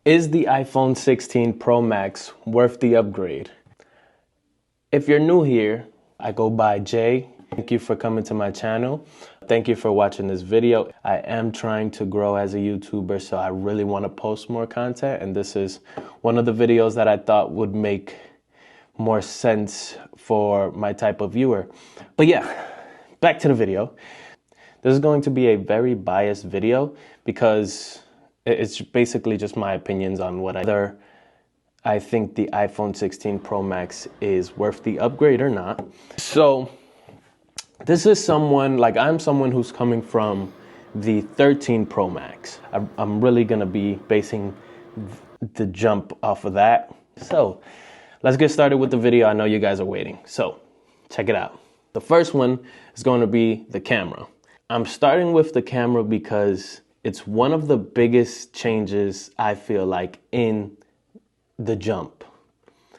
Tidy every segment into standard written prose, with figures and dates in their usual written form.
Is the iPhone 16 Pro Max worth the upgrade? If you're new here, I go by Jay. Thank you for coming to my channel. Thank you for watching this video. I am trying to grow as a YouTuber, so I really want to post more content, and this is one of the videos that I thought would make more sense for my type of viewer. But yeah, back to the video. This is going to be a very biased video because it's basically just my opinions on whether I think the iPhone 16 Pro Max is worth the upgrade or not. So this is I'm someone who's coming from the 13 Pro Max. I'm really gonna be basing the jump off of that. So let's get started with the video. I know you guys are waiting, so check it out. The first one is going to be the camera. I'm starting with the camera because it's one of the biggest changes I feel like in the jump.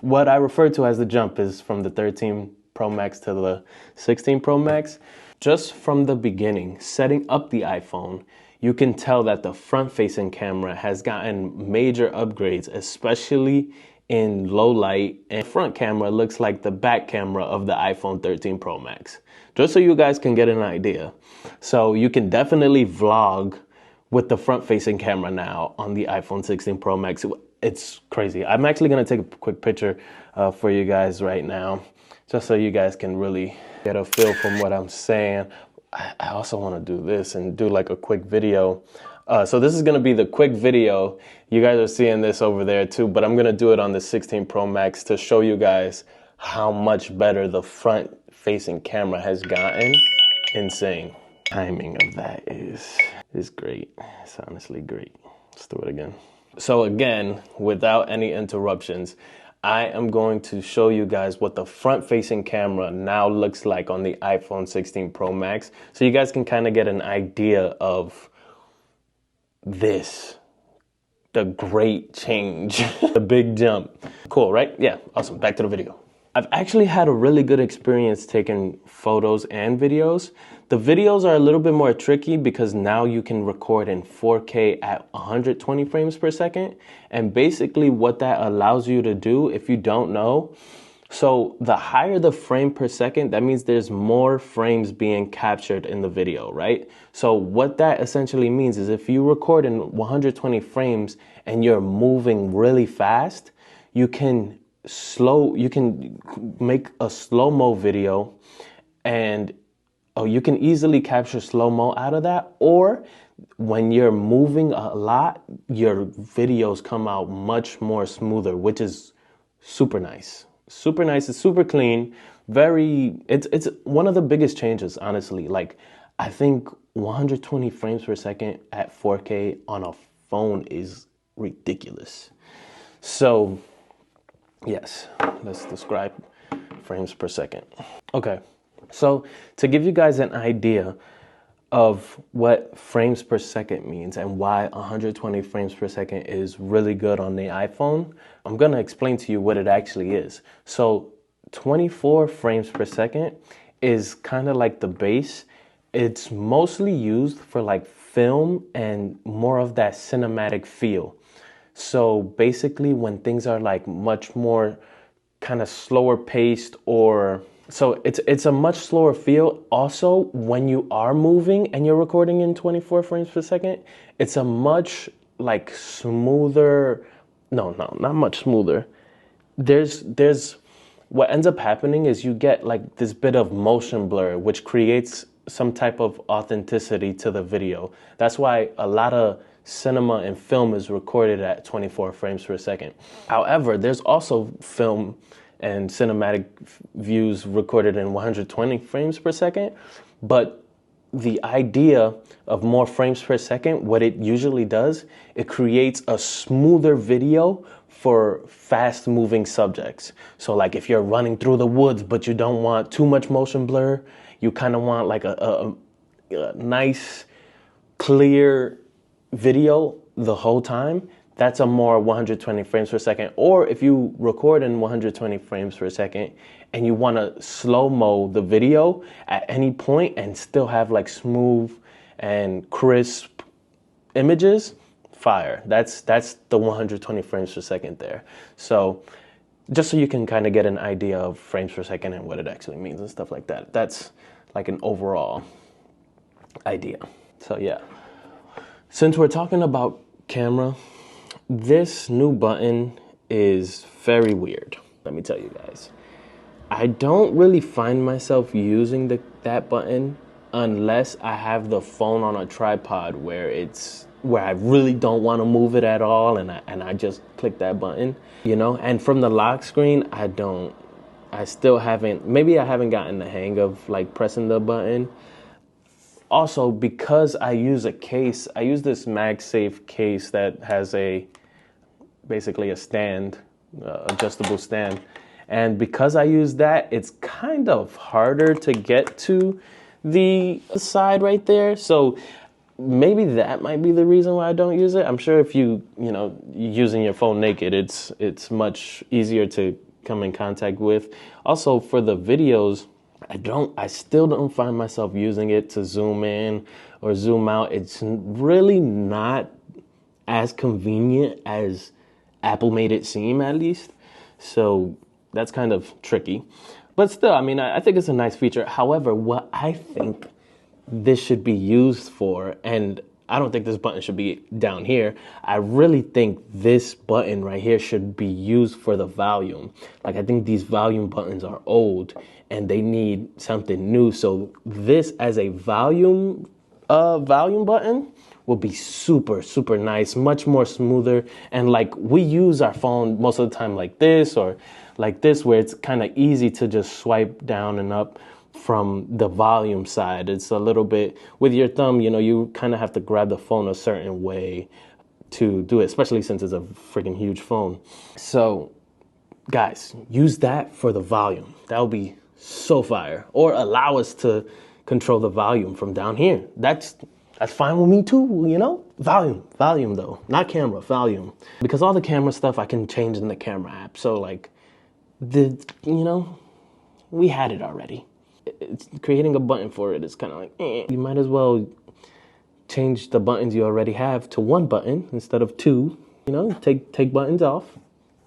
What I refer to as the jump is from the 13 Pro Max to the 16 Pro Max. Just from the beginning, setting up the iPhone, you can tell that the front-facing camera has gotten major upgrades, especially in low light, and front camera looks like the back camera of the iPhone 13 Pro Max. Just so you guys can get an idea. So you can definitely vlog with the front-facing camera now on the iPhone 16 Pro Max. It's crazy. I'm actually gonna take a quick picture for you guys right now, just so you guys can really get a feel from what I'm saying. I also wanna do this and do like a quick video. So this is gonna be the quick video. You guys are seeing this over there too, but I'm gonna do it on the 16 Pro Max to show you guys how much better the front-facing camera has gotten. Insane. Timing of that is great. It's honestly great. Let's do it again. So again, without any interruptions, I am going to show you guys what the front-facing camera now looks like on the iPhone 16 Pro Max, so you guys can kind of get an idea of this, the great change, the big jump. Cool, right? Yeah, awesome. Back to the video. I've actually had a really good experience taking photos and videos. The videos are a little bit more tricky because now you can record in 4K at 120 frames per second. And basically what that allows you to do, if you don't know, so the higher the frame per second, that means there's more frames being captured in the video, right? So what that essentially means is if you record in 120 frames and you're moving really fast, you can make a slow-mo video, and you can easily capture slow-mo out of that. Or when you're moving a lot, your videos come out much more smoother, which is super nice. Super nice. It's super clean. It's one of the biggest changes, honestly. Like, I think 120 frames per second at 4K on a phone is ridiculous. So yes, let's describe frames per second. Okay, so to give you guys an idea of what frames per second means and why 120 frames per second is really good on the iPhone, I'm gonna explain to you what it actually is. So 24 frames per second is kind of like the base. It's mostly used for like film and more of that cinematic feel. So basically when things are like much more kind of slower paced, or so it's a much slower feel. Also, when you are moving and you're recording in 24 frames per second, it's a much like smoother, no, not much smoother. There's what ends up happening is you get like this bit of motion blur, which creates some type of authenticity to the video. That's why a lot of cinema and film is recorded at 24 frames per second. However, there's also film and cinematic views recorded in 120 frames per second. But the idea of more frames per second, what it usually does, it creates a smoother video for fast moving subjects. So like if you're running through the woods, but you don't want too much motion blur, you kind of want like a nice, clear video the whole time, that's a more 120 frames per second. Or if you record in 120 frames per second and you want to slow-mo the video at any point and still have like smooth and crisp images, fire. That's the 120 frames per second there. So just so you can kind of get an idea of frames per second and what it actually means and stuff like that. That's like an overall idea. So yeah, since we're talking about camera, this new button is very weird. Let me tell you guys. I don't really find myself using that button unless I have the phone on a tripod where I really don't want to move it at all, and I just click that button, you know. And from the lock screen, I still haven't, maybe I haven't gotten the hang of like pressing the button. Also, because I use a case, I use this MagSafe case that has basically a stand, adjustable stand. And because I use that, it's kind of harder to get to the side right there. So maybe that might be the reason why I don't use it. I'm sure if using your phone naked, it's much easier to come in contact with. Also, for the videos, I still don't find myself using it to zoom in or zoom out. It's really not as convenient as Apple made it seem, at least. So that's kind of tricky. But still, I mean, I think it's a nice feature. However, what I think this should be used for, and I don't think this button should be down here. I really think this button right here should be used for the volume. Like, I think these volume buttons are old and they need something new. So this as a volume button will be super, super nice, much more smoother. And like, we use our phone most of the time like this or like this, where it's kind of easy to just swipe down and up from the volume side. It's a little bit, with your thumb, you kind of have to grab the phone a certain way to do it, especially since it's a freaking huge phone. So guys, use that for the volume. That would be so fire. Or allow us to control the volume from down here. That's fine with me too, Volume though, not camera, volume. Because all the camera stuff I can change in the camera app. So like, we had it already. Creating a button for it is kind of like, You might as well change the buttons you already have to one button instead of two. Take buttons off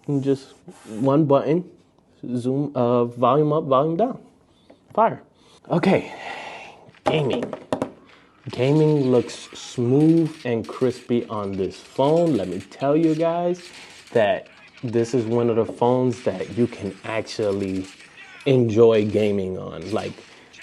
and just one button, zoom, volume up, volume down. Fire. Okay, gaming. Gaming looks smooth and crispy on this phone. Let me tell you guys that this is one of the phones that you can actually enjoy gaming on. Like,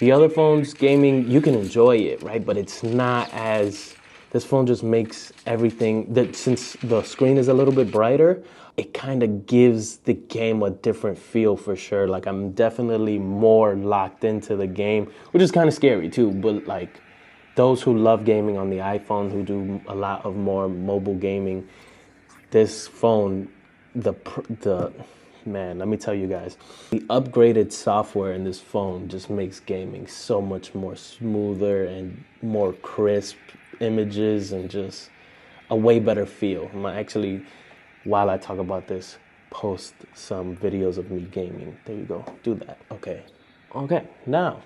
the other phones, gaming, you can enjoy it, right? But it's not as, this phone just makes everything, since the screen is a little bit brighter, it kind of gives the game a different feel for sure. Like, I'm definitely more locked into the game, which is kind of scary too. But like, those who love gaming on the iPhone, who do a lot of more mobile gaming, this phone, man, let me tell you guys, the upgraded software in this phone just makes gaming so much more smoother and more crisp images and just a way better feel. I'm gonna actually, while I talk about this, post some videos of me gaming. There you go, do that. Okay, now,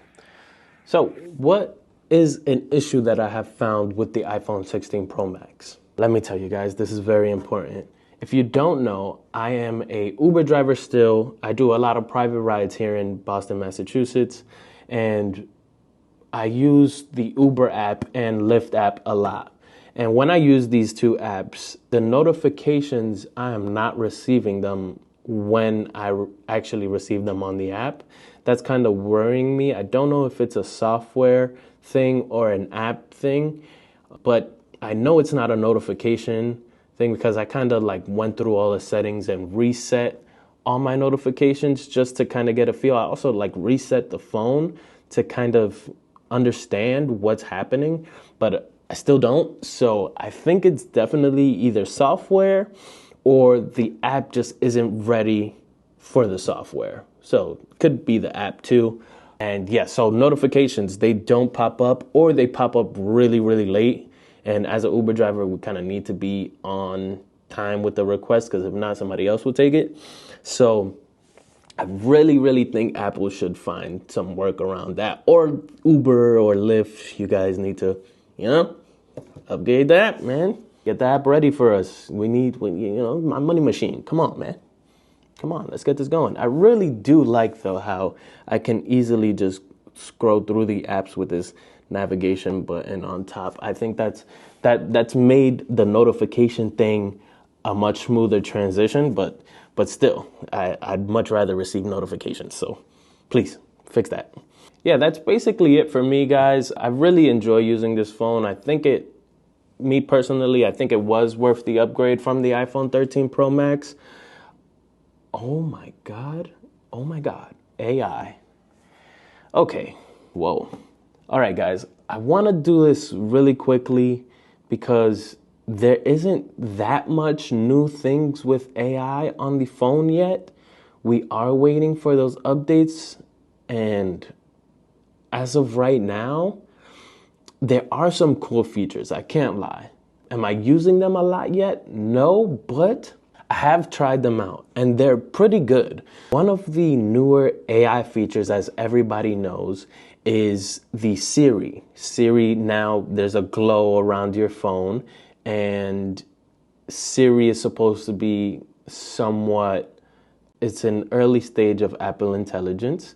so what is an issue that I have found with the iPhone 16 Pro Max? Let me tell you guys, this is very important. If you don't know, I am a Uber driver still. I do a lot of private rides here in Boston, Massachusetts, and I use the Uber app and Lyft app a lot. And when I use these two apps, the notifications, I am not receiving them when I actually receive them on the app. That's kind of worrying me. I don't know if it's a software thing or an app thing, but I know it's not a notification thing because I kind of like went through all the settings and reset all my notifications just to kind of get a feel. I also like reset the phone to kind of understand what's happening, but I still don't. So I think it's definitely either software or the app just isn't ready for the software. So it could be the app too. And yeah, so notifications, they don't pop up or they pop up really, really late. And as an Uber driver, we kind of need to be on time with the request because if not, somebody else will take it. So I really, really think Apple should find some work around that. Or Uber or Lyft, you guys need to, upgrade that, man. Get the app ready for us. We need, my money machine. Come on, man. Come on, let's get this going. I really do like, though, how I can easily just scroll through the apps with this navigation button on top. I think that's made the notification thing a much smoother transition, but still, I'd much rather receive notifications. So please fix that. Yeah, that's basically it for me, guys. I really enjoy using this phone. Me personally, I think it was worth the upgrade from the iPhone 13 Pro Max. Oh my God. Oh my God. AI. Okay. Whoa. All right, guys. I want to do this really quickly because there isn't that much new things with AI on the phone yet. We are waiting for those updates, and as of right now, there are some cool features, I can't lie. Am I using them a lot yet? No, but I have tried them out and they're pretty good. One of the newer AI features, as everybody knows, is the Siri. Siri, now there's a glow around your phone, and Siri is supposed to be it's an early stage of Apple Intelligence.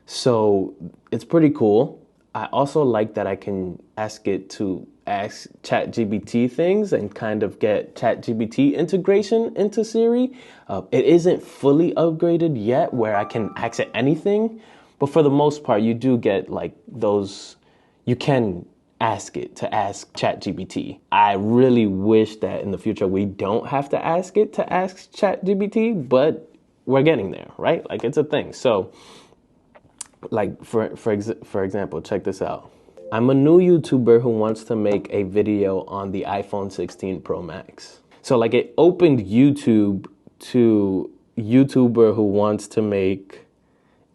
So it's pretty cool. I also like that I can ask it to ask ChatGPT things and kind of get ChatGPT integration into Siri. It isn't fully upgraded yet where I can ask it anything, but for the most part, you do get like those, you can ask it to ask ChatGPT. I really wish that in the future we don't have to ask it to ask ChatGPT, but we're getting there, right? Like, it's a thing. So, like, for example, check this out. I'm a new YouTuber who wants to make a video on the iPhone 16 Pro Max. So, like, it opened YouTube to YouTuber who wants to make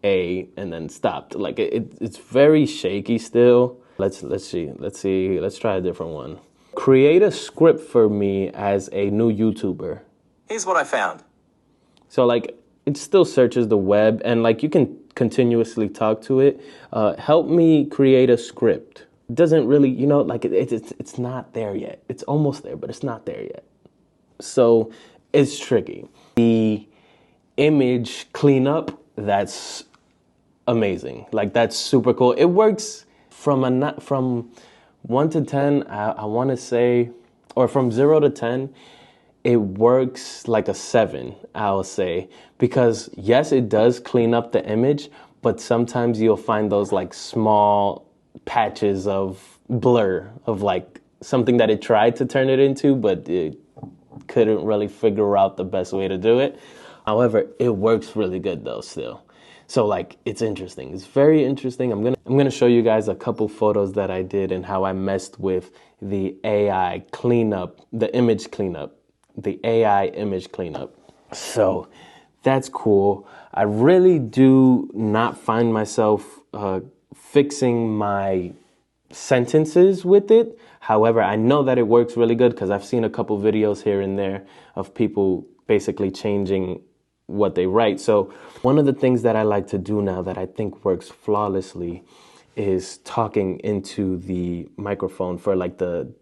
and then stopped. Like, it's very shaky still. Let's see. Let's try a different one. Create a script for me as a new YouTuber. Here's what I found. So, like, it still searches the web, and like you can continuously talk to it. Help me create a script. It doesn't really, like it's not there yet. It's almost there, but it's not there yet. So it's tricky. The image cleanup, that's amazing. Like, that's super cool. It works from 1 to 10. I want to say, or from 0 to 10. It works like a 7, I'll say, because yes, it does clean up the image, but sometimes you'll find those like small patches of blur of like something that it tried to turn it into, but it couldn't really figure out the best way to do it. However, it works really good though still. So like, it's interesting. It's very interesting. I'm gonna show you guys a couple photos that I did and how I messed with the AI cleanup, the image cleanup. The AI image cleanup. So that's cool. I really do not find myself fixing my sentences with it. However, I know that it works really good because I've seen a couple videos here and there of people basically changing what they write. So one of the things that I like to do now that I think works flawlessly is talking into the microphone for like the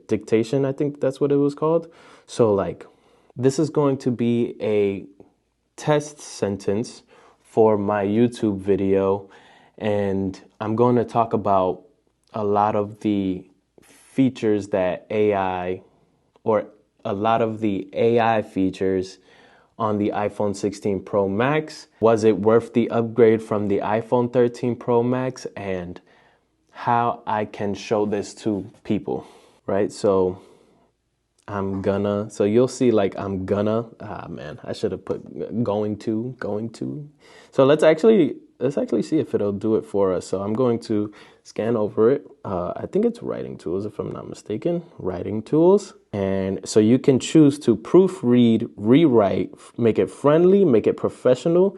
dictation. I think that's what it was called. So like, this is going to be a test sentence for my YouTube video, and I'm going to talk about a lot of the features that AI, or a lot of the AI features on the iPhone 16 Pro Max. Was it worth the upgrade from the iPhone 13 Pro Max, and how I can show this to people, right? So you'll see like I should have put going to. So let's actually see if it'll do it for us. So I'm going to scan over it. I think it's writing tools, if I'm not mistaken, writing tools. And so you can choose to proofread, rewrite, make it friendly, make it professional,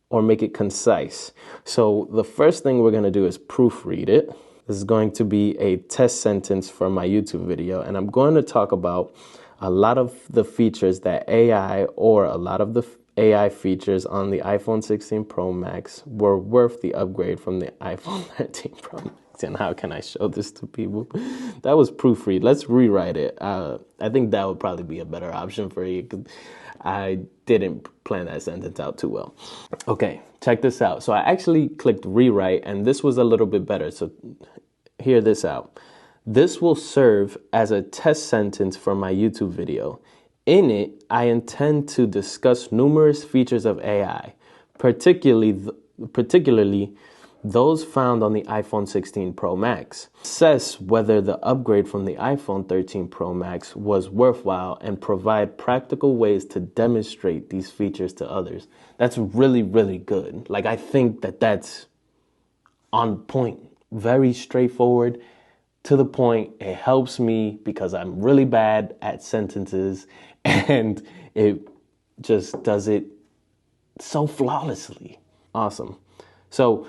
or make it concise. So the first thing we're going to do is proofread it. This is going to be a test sentence for my YouTube video, and I'm going to talk about a lot of the features that AI, or a lot of the AI features on the iPhone 16 Pro Max were worth the upgrade from the iPhone 13 Pro Max. And how can I show this to people? That was proofread. Let's rewrite it. I think that would probably be a better option for you, because I didn't plan that sentence out too well. Okay, check this out. So I actually clicked rewrite, and this was a little bit better. So hear this out. This will serve as a test sentence for my YouTube video. In it, I intend to discuss numerous features of AI, particularly those found on the iPhone 16 Pro Max. Assess whether the upgrade from the iPhone 13 Pro Max was worthwhile and provide practical ways to demonstrate these features to others. That's really, really good. Like, I think that that's on point, very straightforward, to the point. It helps me because I'm really bad at sentences, and it just does it so flawlessly. Awesome. So,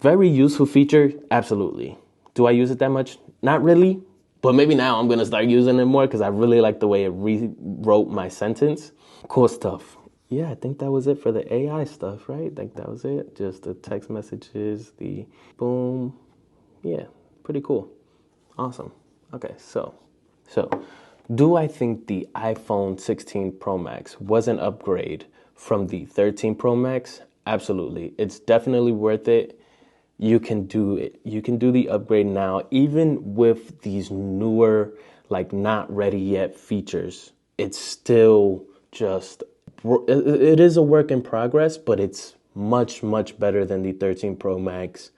very useful feature, absolutely. Do I use it that much? Not really, but maybe now I'm gonna start using it more because I really like the way it rewrote my sentence. Cool stuff. Yeah, I think that was it for the AI stuff, right? I think that was it. Just the text messages, the boom. Yeah, pretty cool. Awesome. Okay, so do I think the iPhone 16 Pro Max was an upgrade from the 13 Pro Max? Absolutely. It's definitely worth it. You can do it. You can do the upgrade now, even with these newer, like not ready yet features. It's still just, it is a work in progress, but it's much, much better than the 13 Pro Max.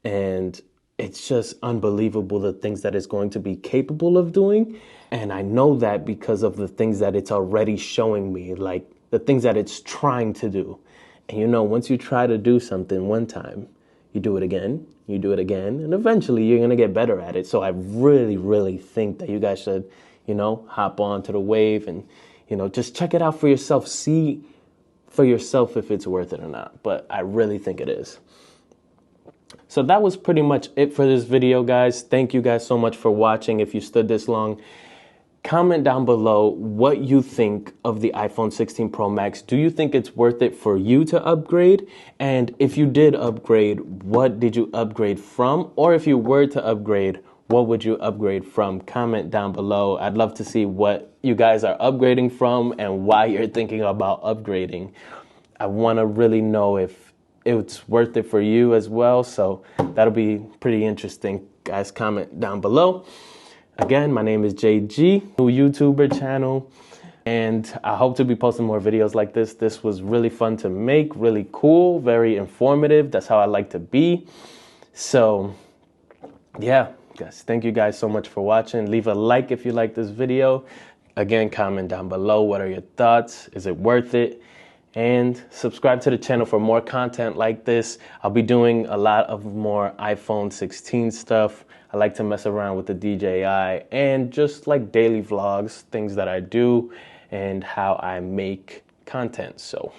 And it's just unbelievable the things that it's going to be capable of doing. And I know that because of the things that it's already showing me, like the things that it's trying to do. And you know, once you try to do something one time, you do it again, and eventually you're gonna get better at it. So I really, really think that you guys should, hop on to the wave and, just check it out for yourself. See for yourself if it's worth it or not. But I really think it is. So that was pretty much it for this video, guys. Thank you guys so much for watching. If you stood this long, comment down below what you think of the iPhone 16 Pro Max. Do you think it's worth it for you to upgrade? And if you did upgrade, what did you upgrade from? Or if you were to upgrade, what would you upgrade from? Comment down below. I'd love to see what you guys are upgrading from and why you're thinking about upgrading. I want to really know if it's worth it for you as well. So that'll be pretty interesting. Guys, comment down below. Again, my name is JG, new YouTuber channel, and I hope to be posting more videos like this. This was really fun to make, really cool, very informative. That's how I like to be. So yeah, guys, thank you guys so much for watching. Leave a like if you like this video. Again, comment down below. What are your thoughts? Is it worth it? And subscribe to the channel for more content like this. I'll be doing a lot of more iPhone 16 stuff. I like to mess around with the DJI and just like daily vlogs, things that I do and how I make content. So